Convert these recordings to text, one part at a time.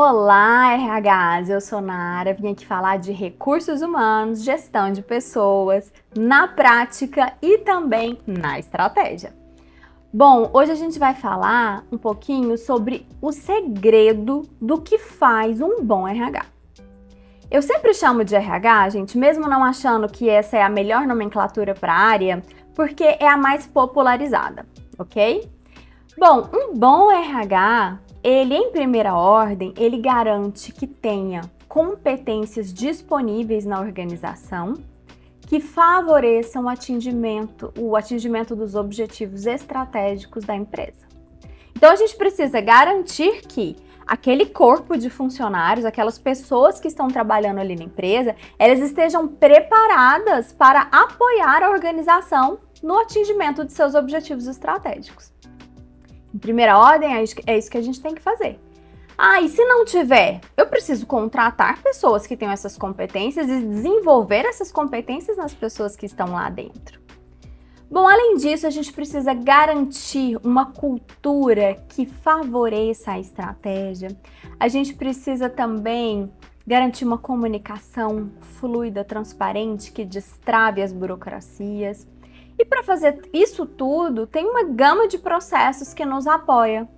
Olá, RHs! Eu sou Nara, vim aqui falar de recursos humanos, gestão de pessoas, na prática e também na estratégia. Bom, hoje a gente vai falar um pouquinho sobre o segredo do que faz um bom RH. Eu sempre chamo de RH, gente, mesmo não achando que essa é a melhor nomenclatura para a área, porque é a mais popularizada, ok? Bom, um bom RH, ele em primeira ordem, ele garante que tenha competências disponíveis na organização que favoreçam o atingimento dos objetivos estratégicos da empresa. Então a gente precisa garantir que aquele corpo de funcionários, aquelas pessoas que estão trabalhando ali na empresa, elas estejam preparadas para apoiar a organização no atingimento de seus objetivos estratégicos. Em primeira ordem, é isso que a gente tem que fazer. E se não tiver, eu preciso contratar pessoas que tenham essas competências e desenvolver essas competências nas pessoas que estão lá dentro. Bom, além disso, a gente precisa garantir uma cultura que favoreça a estratégia. A gente precisa também garantir uma comunicação fluida, transparente, que destrave as burocracias. E para fazer isso tudo, tem uma gama de processos que nos apoia.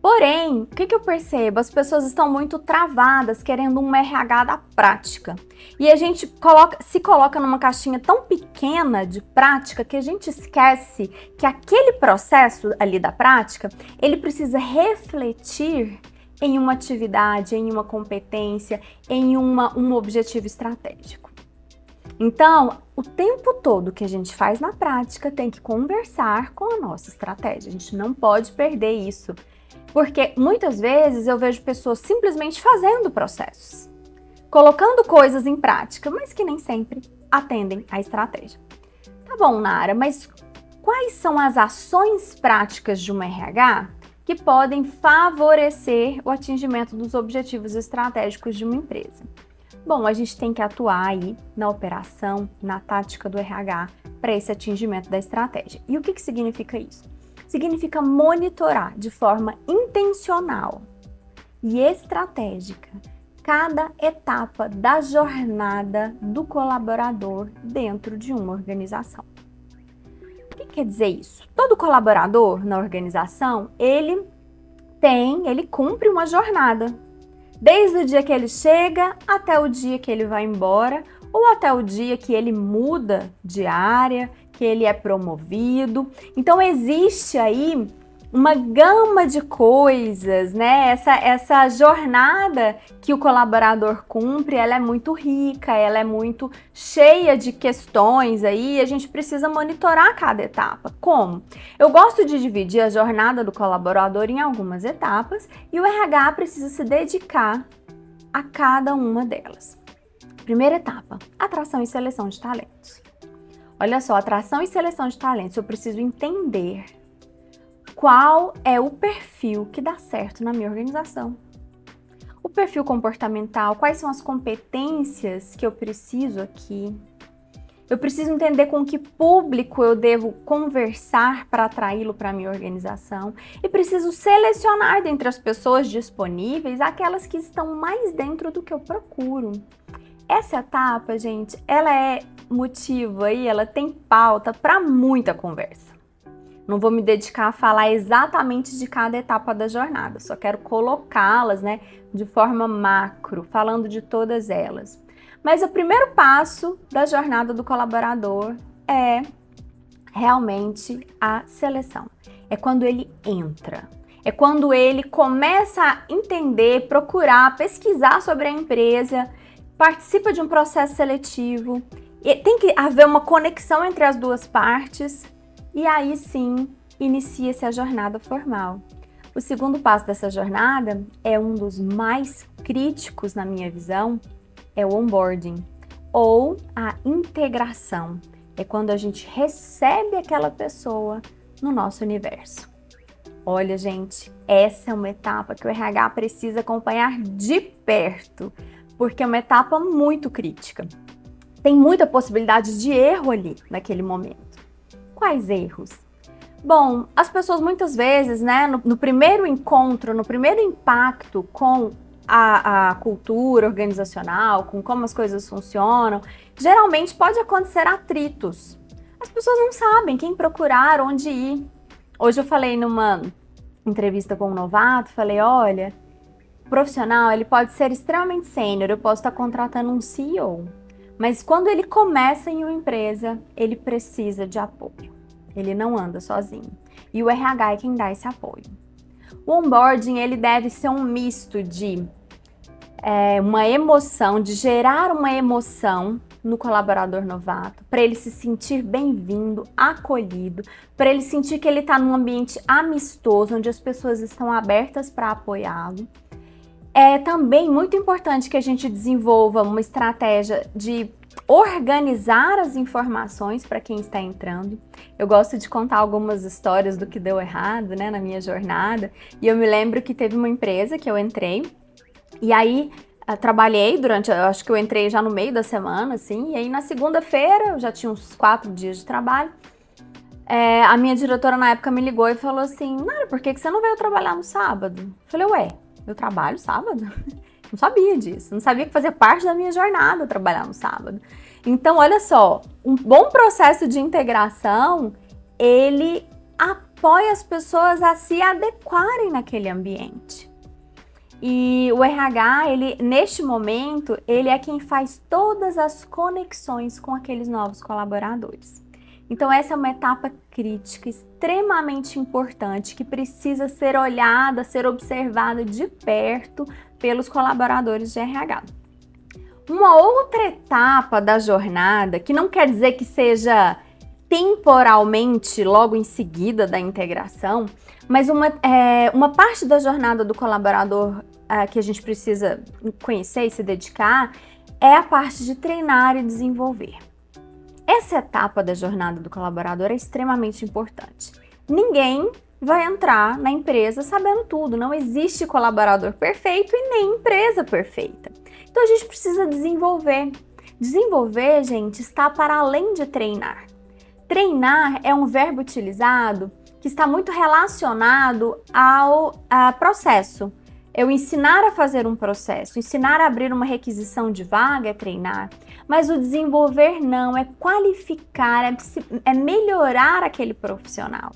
Porém, o que eu percebo? As pessoas estão muito travadas, querendo um RH da prática. E a gente se coloca numa caixinha tão pequena de prática que a gente esquece que aquele processo ali da prática, ele precisa refletir em uma atividade, em uma competência, em um objetivo estratégico. Então, o tempo todo que a gente faz na prática tem que conversar com a nossa estratégia. A gente não pode perder isso, porque muitas vezes eu vejo pessoas simplesmente fazendo processos, colocando coisas em prática, mas que nem sempre atendem à estratégia. Tá bom, Nara, mas quais são as ações práticas de uma RH que podem favorecer o atingimento dos objetivos estratégicos de uma empresa? Bom, a gente tem que atuar aí na operação, na tática do RH para esse atingimento da estratégia. E o que significa isso? Significa monitorar de forma intencional e estratégica cada etapa da jornada do colaborador dentro de uma organização. O que quer dizer isso? Todo colaborador na organização, ele cumpre uma jornada. Desde o dia que ele chega até o dia que ele vai embora ou até o dia que ele muda de área, que ele é promovido. Então existe aí uma gama de coisas, né? Essa jornada que o colaborador cumpre, ela é muito rica, ela é muito cheia de questões aí, a gente precisa monitorar cada etapa. Como? Eu gosto de dividir a jornada do colaborador em algumas etapas e o RH precisa se dedicar a cada uma delas. Primeira etapa, atração e seleção de talentos. Olha só, atração e seleção de talentos, eu preciso entender qual é o perfil que dá certo na minha organização. O perfil comportamental, quais são as competências que eu preciso aqui? Eu preciso entender com que público eu devo conversar para atraí-lo para a minha organização. E preciso selecionar dentre as pessoas disponíveis aquelas que estão mais dentro do que eu procuro. Essa etapa, gente, ela é motivo aí, ela tem pauta para muita conversa. Não vou me dedicar a falar exatamente de cada etapa da jornada, só quero colocá-las, né, de forma macro, falando de todas elas. Mas o primeiro passo da jornada do colaborador é realmente a seleção. É quando ele entra, é quando ele começa a entender, procurar, pesquisar sobre a empresa, participa de um processo seletivo, e tem que haver uma conexão entre as duas partes. E aí sim, inicia-se a jornada formal. O segundo passo dessa jornada é um dos mais críticos na minha visão, é o onboarding, ou a integração. É quando a gente recebe aquela pessoa no nosso universo. Olha, gente, essa é uma etapa que o RH precisa acompanhar de perto, porque é uma etapa muito crítica. Tem muita possibilidade de erro ali naquele momento. Quais erros? Bom, as pessoas muitas vezes, né, no primeiro encontro, no primeiro impacto com a cultura organizacional, com como as coisas funcionam, geralmente pode acontecer atritos. As pessoas não sabem quem procurar, onde ir. Hoje eu falei numa entrevista com um novato, falei, olha, o profissional ele pode ser extremamente sênior, eu posso estar contratando um CEO, mas quando ele começa em uma empresa, ele precisa de apoio. Ele não anda sozinho. E o RH é quem dá esse apoio. O onboarding, ele deve ser um misto de uma emoção, de gerar uma emoção no colaborador novato, para ele se sentir bem-vindo, acolhido, para ele sentir que ele está num ambiente amistoso, onde as pessoas estão abertas para apoiá-lo. É também muito importante que a gente desenvolva uma estratégia de organizar as informações para quem está entrando. Eu gosto de contar algumas histórias do que deu errado, né, na minha jornada. E eu me lembro que teve uma empresa que eu entrei, e aí trabalhei durante, eu acho que eu entrei já no meio da semana, assim, e aí na segunda-feira, eu já tinha uns 4 dias de trabalho, a minha diretora na época me ligou e falou assim, Nara, por que você não veio trabalhar no sábado? Eu falei, ué, eu trabalho sábado? Não sabia disso, não sabia que fazia parte da minha jornada trabalhar no sábado. Então, olha só, um bom processo de integração, ele apoia as pessoas a se adequarem naquele ambiente. E o RH, ele, neste momento, ele é quem faz todas as conexões com aqueles novos colaboradores. Então, essa é uma etapa crítica, extremamente importante, que precisa ser olhada, ser observada de perto pelos colaboradores de RH. Uma outra etapa da jornada, que não quer dizer que seja temporalmente logo em seguida da integração, mas uma parte da jornada do colaborador que a gente precisa conhecer e se dedicar é a parte de treinar e desenvolver. Essa etapa da jornada do colaborador é extremamente importante. Ninguém vai entrar na empresa sabendo tudo, não existe colaborador perfeito e nem empresa perfeita. Então a gente precisa desenvolver. Desenvolver, gente, está para além de treinar. Treinar é um verbo utilizado que está muito relacionado ao processo. Eu ensinar a fazer um processo, ensinar a abrir uma requisição de vaga é treinar, mas o desenvolver não, é qualificar, é melhorar aquele profissional.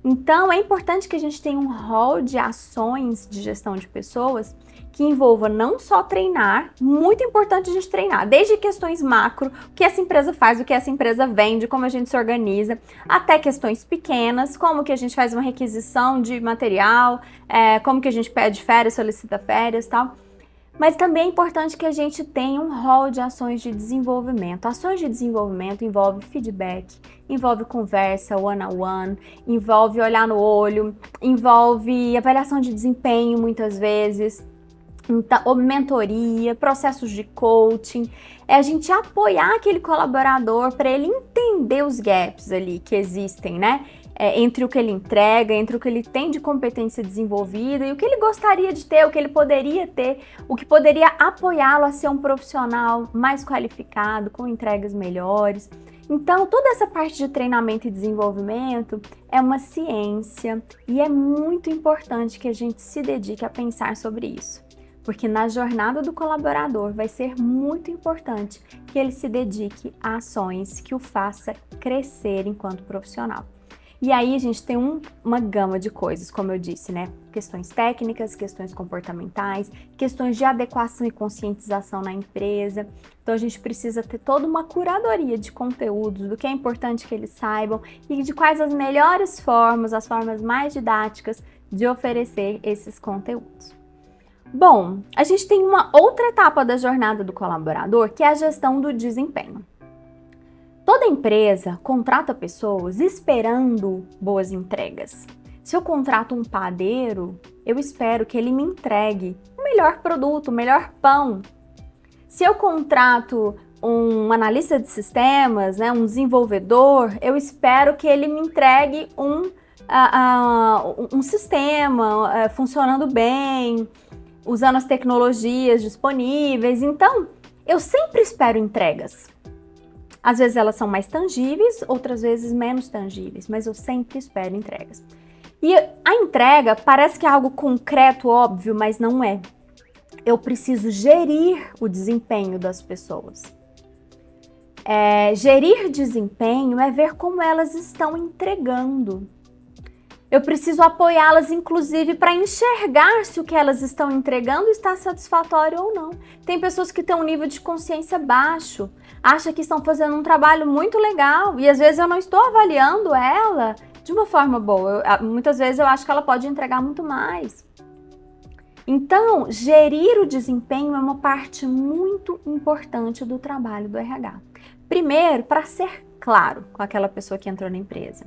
Então, é importante que a gente tenha um rol de ações de gestão de pessoas que envolva não só treinar, muito importante a gente treinar, desde questões macro, o que essa empresa faz, o que essa empresa vende, como a gente se organiza, até questões pequenas, como que a gente faz uma requisição de material, como que a gente pede férias, solicita férias e tal. Mas também é importante que a gente tenha um rol de ações de desenvolvimento. Ações de desenvolvimento envolve feedback, envolve conversa one-on-one, envolve olhar no olho, envolve avaliação de desempenho muitas vezes, então, mentoria, processos de coaching, é a gente apoiar aquele colaborador para ele entender os gaps ali que existem, né? Entre o que ele entrega, entre o que ele tem de competência desenvolvida e o que ele gostaria de ter, o que ele poderia ter, o que poderia apoiá-lo a ser um profissional mais qualificado, com entregas melhores. Então, toda essa parte de treinamento e desenvolvimento é uma ciência e é muito importante que a gente se dedique a pensar sobre isso. Porque na jornada do colaborador vai ser muito importante que ele se dedique a ações que o faça crescer enquanto profissional. E aí a gente tem uma gama de coisas, como eu disse, né? Questões técnicas, questões comportamentais, questões de adequação e conscientização na empresa. Então a gente precisa ter toda uma curadoria de conteúdos, do que é importante que eles saibam e de quais as melhores formas, as formas mais didáticas de oferecer esses conteúdos. Bom, a gente tem uma outra etapa da jornada do colaborador, que é a gestão do desempenho. Toda empresa contrata pessoas esperando boas entregas. Se eu contrato um padeiro, eu espero que ele me entregue o melhor produto, o melhor pão. Se eu contrato um analista de sistemas, né, um desenvolvedor, eu espero que ele me entregue um sistema funcionando bem, usando as tecnologias disponíveis. Então, eu sempre espero entregas. Às vezes elas são mais tangíveis, outras vezes menos tangíveis, mas eu sempre espero entregas. E a entrega parece que é algo concreto, óbvio, mas não é. Eu preciso gerir o desempenho das pessoas. Gerir desempenho é ver como elas estão entregando. Eu preciso apoiá-las, inclusive, para enxergar se o que elas estão entregando está satisfatório ou não. Tem pessoas que têm um nível de consciência baixo, acham que estão fazendo um trabalho muito legal e às vezes eu não estou avaliando ela de uma forma boa. Muitas vezes eu acho que ela pode entregar muito mais. Então, gerir o desempenho é uma parte muito importante do trabalho do RH. Primeiro, para ser claro com aquela pessoa que entrou na empresa.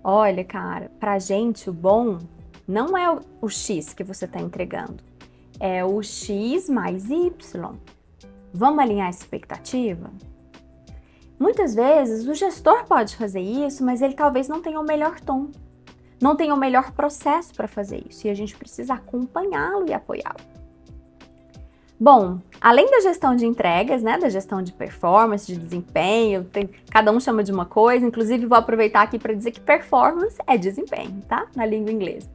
Olha, cara, pra gente o bom não é o X que você está entregando, é o X mais Y. Vamos alinhar essa expectativa? Muitas vezes o gestor pode fazer isso, mas ele talvez não tenha o melhor tom, não tenha o melhor processo para fazer isso e a gente precisa acompanhá-lo e apoiá-lo. Bom, além da gestão de entregas, né, da gestão de performance, de desempenho, cada um chama de uma coisa, inclusive vou aproveitar aqui para dizer que performance é desempenho, tá? Na língua inglesa.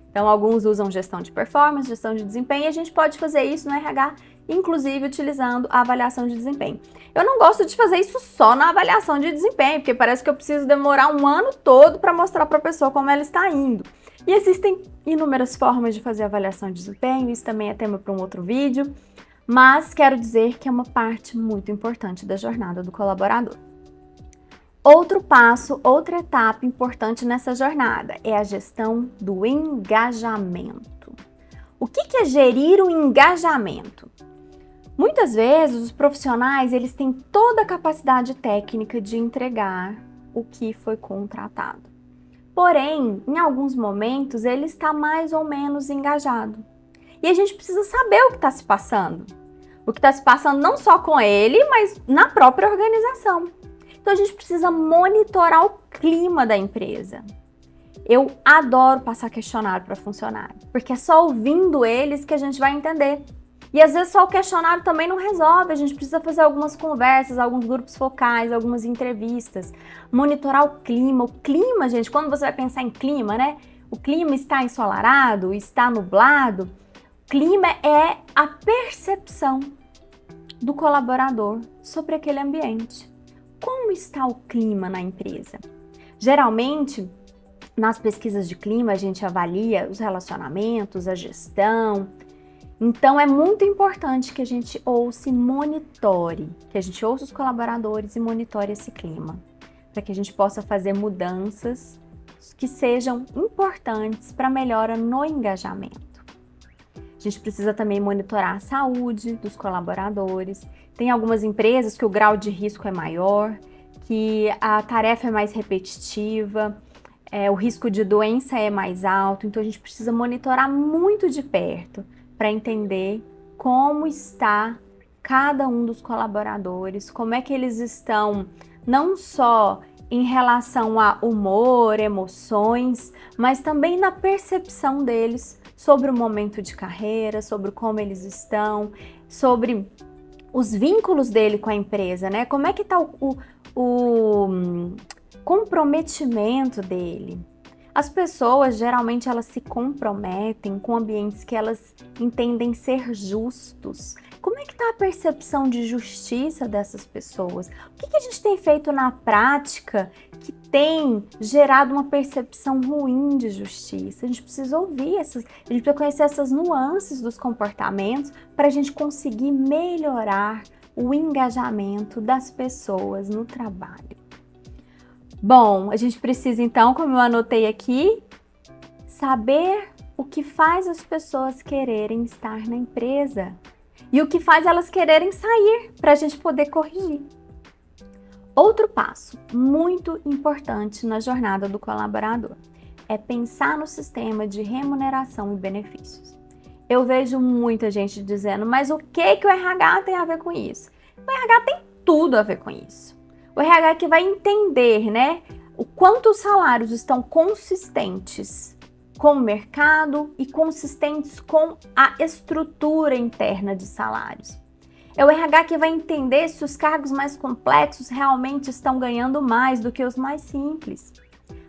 Então, alguns usam gestão de performance, gestão de desempenho, e a gente pode fazer isso no RH, inclusive utilizando a avaliação de desempenho. Eu não gosto de fazer isso só na avaliação de desempenho, porque parece que eu preciso demorar um ano todo para mostrar para a pessoa como ela está indo. E existem inúmeras formas de fazer avaliação de desempenho, isso também é tema para um outro vídeo, mas quero dizer que é uma parte muito importante da jornada do colaborador. Outro passo, outra etapa importante nessa jornada é a gestão do engajamento. O que é gerir o engajamento? Muitas vezes os profissionais eles têm toda a capacidade técnica de entregar o que foi contratado. Porém, em alguns momentos ele está mais ou menos engajado. E a gente precisa saber o que está se passando. O que está se passando não só com ele, mas na própria organização. Então a gente precisa monitorar o clima da empresa. Eu adoro passar questionário para funcionário, porque é só ouvindo eles que a gente vai entender. E às vezes só o questionário também não resolve, a gente precisa fazer algumas conversas, alguns grupos focais, algumas entrevistas, monitorar o clima. O clima, gente, quando você vai pensar em clima, né? O clima está ensolarado, está nublado. Clima é a percepção do colaborador sobre aquele ambiente. Como está o clima na empresa? Geralmente, nas pesquisas de clima, a gente avalia os relacionamentos, a gestão. Então, é muito importante que a gente ouça e monitore, que a gente ouça os colaboradores e monitore esse clima, para que a gente possa fazer mudanças que sejam importantes para a melhora no engajamento. A gente precisa também monitorar a saúde dos colaboradores. Tem algumas empresas que o grau de risco é maior, que a tarefa é mais repetitiva, o risco de doença é mais alto, então a gente precisa monitorar muito de perto para entender como está cada um dos colaboradores, como é que eles estão, não só em relação a humor, emoções, mas também na percepção deles sobre o momento de carreira, sobre como eles estão, sobre os vínculos dele com a empresa, né? Como é que está o comprometimento dele? As pessoas, geralmente, elas se comprometem com ambientes que elas entendem ser justos. Como é que está a percepção de justiça dessas pessoas? O que a gente tem feito na prática que tem gerado uma percepção ruim de justiça? A gente precisa ouvir a gente precisa conhecer essas nuances dos comportamentos para a gente conseguir melhorar o engajamento das pessoas no trabalho. Bom, a gente precisa então, como eu anotei aqui, saber o que faz as pessoas quererem estar na empresa e o que faz elas quererem sair para a gente poder corrigir. Outro passo muito importante na jornada do colaborador é pensar no sistema de remuneração e benefícios. Eu vejo muita gente dizendo, mas o que o RH tem a ver com isso? O RH tem tudo a ver com isso. O RH que vai entender, né, o quanto os salários estão consistentes com o mercado e consistentes com a estrutura interna de salários. É o RH que vai entender se os cargos mais complexos realmente estão ganhando mais do que os mais simples.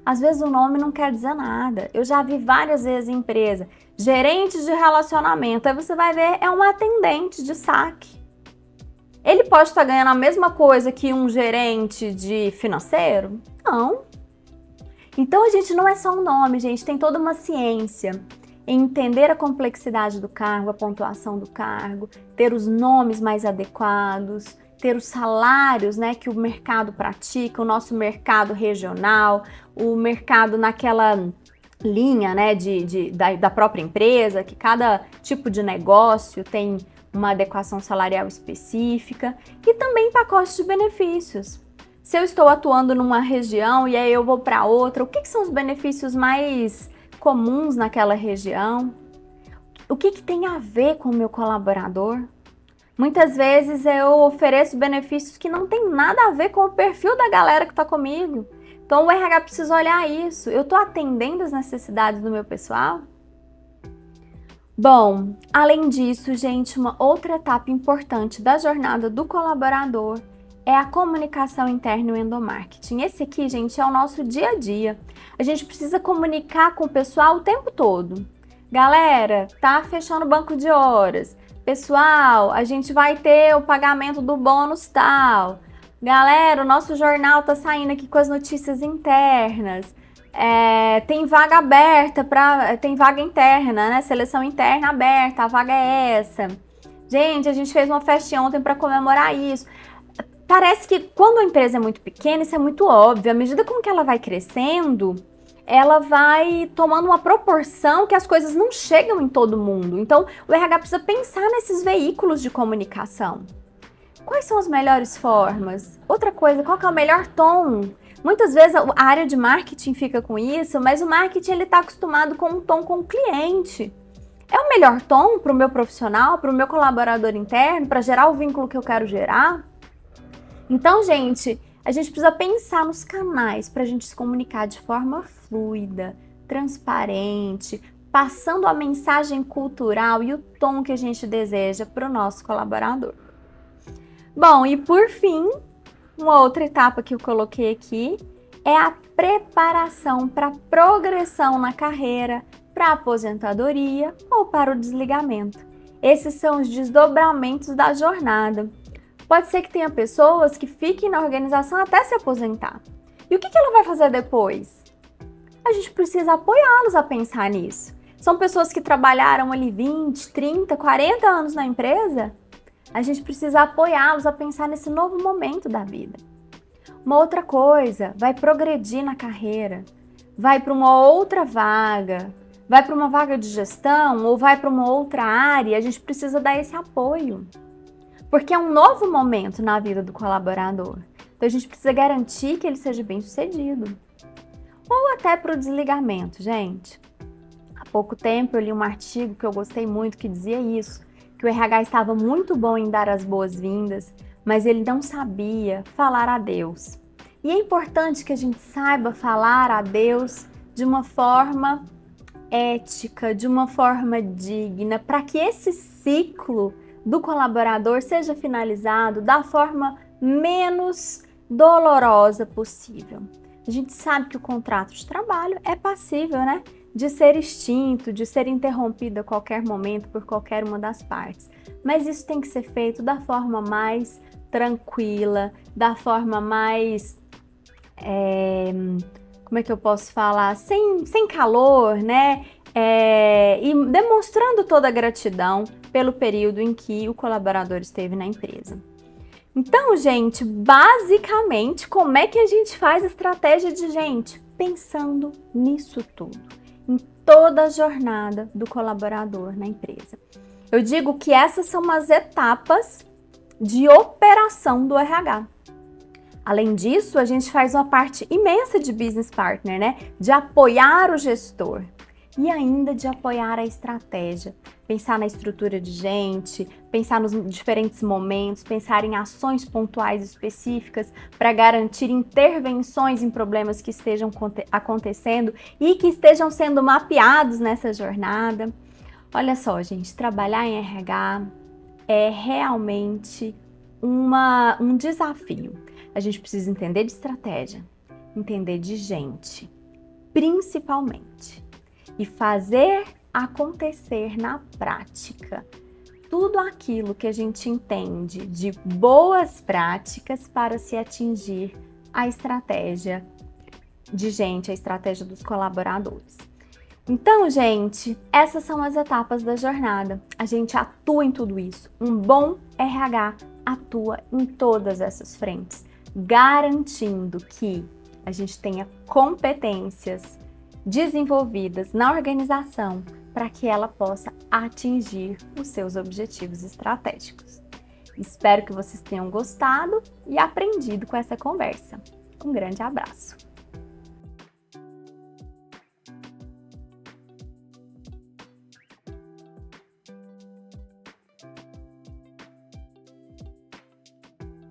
Às vezes o nome não quer dizer nada. Eu já vi várias vezes em empresa, gerente de relacionamento, aí você vai ver, é um atendente de saque. Ele pode estar ganhando a mesma coisa que um gerente de financeiro? Não. Então a gente não é só um nome, gente, tem toda uma ciência em entender a complexidade do cargo, a pontuação do cargo, ter os nomes mais adequados, ter os salários, né, que o mercado pratica, o nosso mercado regional, o mercado naquela linha, né, da própria empresa, que cada tipo de negócio tem uma adequação salarial específica e também pacotes de benefícios. Se eu estou atuando numa região e aí eu vou para outra, o que são os benefícios mais comuns naquela região? O que tem a ver com o meu colaborador? Muitas vezes eu ofereço benefícios que não tem nada a ver com o perfil da galera que está comigo. Então o RH precisa olhar isso. Eu estou atendendo as necessidades do meu pessoal? Bom, além disso, gente, uma outra etapa importante da jornada do colaborador é a comunicação interna e o endomarketing. Esse aqui, gente, é o nosso dia a dia. A gente precisa comunicar com o pessoal o tempo todo. Galera, tá fechando o banco de horas. Pessoal, a gente vai ter o pagamento do bônus tal. Galera, o nosso jornal tá saindo aqui com as notícias internas. Tem vaga aberta, tem vaga interna, né? Seleção interna aberta, a vaga é essa. Gente, a gente fez uma festa ontem para comemorar isso. Parece que quando a empresa é muito pequena, isso é muito óbvio. À medida com que ela vai crescendo, ela vai tomando uma proporção que as coisas não chegam em todo mundo. Então, o RH precisa pensar nesses veículos de comunicação. Quais são as melhores formas? Outra coisa, qual que é o melhor tom? Muitas vezes a área de marketing fica com isso, mas o marketing ele está acostumado com um tom com o cliente. É o melhor tom para o meu profissional, para o meu colaborador interno, para gerar o vínculo que eu quero gerar? Então, gente, a gente precisa pensar nos canais para a gente se comunicar de forma fluida, transparente, passando a mensagem cultural e o tom que a gente deseja para o nosso colaborador. Bom, e por fim, uma outra etapa que eu coloquei aqui é a preparação para progressão na carreira, para a aposentadoria ou para o desligamento. Esses são os desdobramentos da jornada. Pode ser que tenha pessoas que fiquem na organização até se aposentar. E o que ela vai fazer depois? A gente precisa apoiá-los a pensar nisso. São pessoas que trabalharam ali 20, 30, 40 anos na empresa. A gente precisa apoiá-los a pensar nesse novo momento da vida. Uma outra coisa, vai progredir na carreira, vai para uma outra vaga, vai para uma vaga de gestão ou vai para uma outra área, a gente precisa dar esse apoio. Porque é um novo momento na vida do colaborador. Então a gente precisa garantir que ele seja bem-sucedido. Ou até para o desligamento, gente. Há pouco tempo eu li um artigo que eu gostei muito que dizia isso, que o RH estava muito bom em dar as boas-vindas, mas ele não sabia falar adeus. E é importante que a gente saiba falar adeus de uma forma ética, de uma forma digna, para que esse ciclo do colaborador seja finalizado da forma menos dolorosa possível. A gente sabe que o contrato de trabalho é passível, né, de ser extinto, de ser interrompido a qualquer momento por qualquer uma das partes. Mas isso tem que ser feito da forma mais tranquila, da forma mais, como é que eu posso falar? Sem calor, né? E demonstrando toda a gratidão pelo período em que o colaborador esteve na empresa. Então, gente, basicamente, como é que a gente faz a estratégia de gente? Pensando nisso tudo, em toda a jornada do colaborador na empresa. Eu digo que essas são as etapas de operação do RH. Além disso, a gente faz uma parte imensa de business partner, né? De apoiar o gestor e ainda de apoiar a estratégia. Pensar na estrutura de gente, pensar nos diferentes momentos, pensar em ações pontuais específicas para garantir intervenções em problemas que estejam acontecendo e que estejam sendo mapeados nessa jornada. Olha só, gente, trabalhar em RH é realmente um desafio. A gente precisa entender de estratégia, entender de gente, principalmente, e fazer acontecer na prática tudo aquilo que a gente entende de boas práticas para se atingir a estratégia de gente, a estratégia dos colaboradores. Então, gente, essas são as etapas da jornada. A gente atua em tudo isso. Um bom RH atua em todas essas frentes, garantindo que a gente tenha competências desenvolvidas na organização para que ela possa atingir os seus objetivos estratégicos. Espero que vocês tenham gostado e aprendido com essa conversa. Um grande abraço!